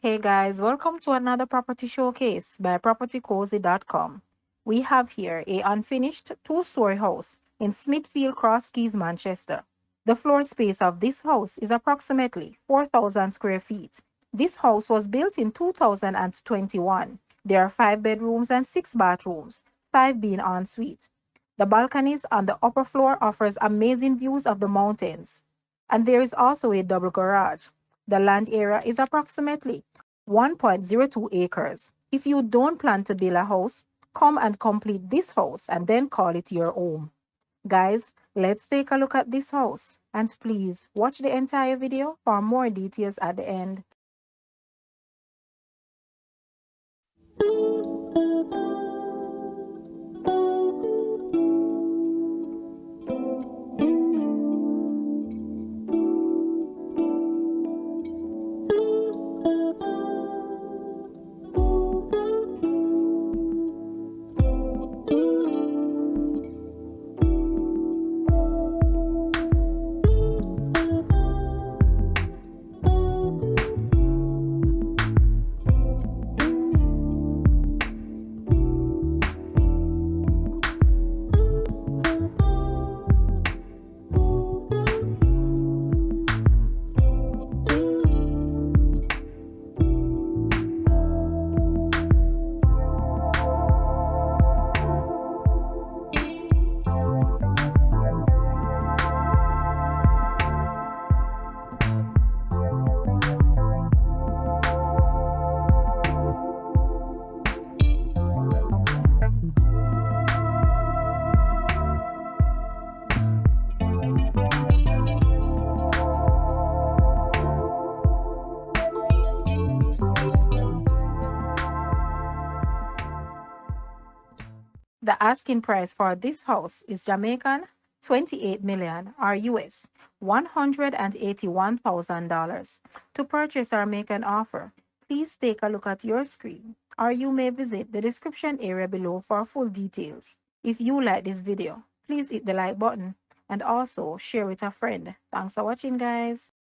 Hey guys, welcome to another property showcase by propertycozy.com. We have here a unfinished two-story house in Smithfield, Cross Keys, Manchester. The floor space of this house is approximately 4,000 square feet. This house was built in 2021. There are 5 bedrooms and 6 bathrooms, 5 being ensuite. The balconies on the upper floor offers amazing views of the mountains. And there is also a double garage. The land area is approximately 1.02 acres. If you don't plan to build a house, come and complete this house and then call it your home. Guys, let's take a look at this house. And please watch the entire video for more details at the end. The asking price for this house is Jamaican 28 million or US $181,000. To purchase or make an offer, please take a look at your screen or you may visit the description area below for full details. If you like this video, please hit the like button and also share with a friend. Thanks for watching, guys.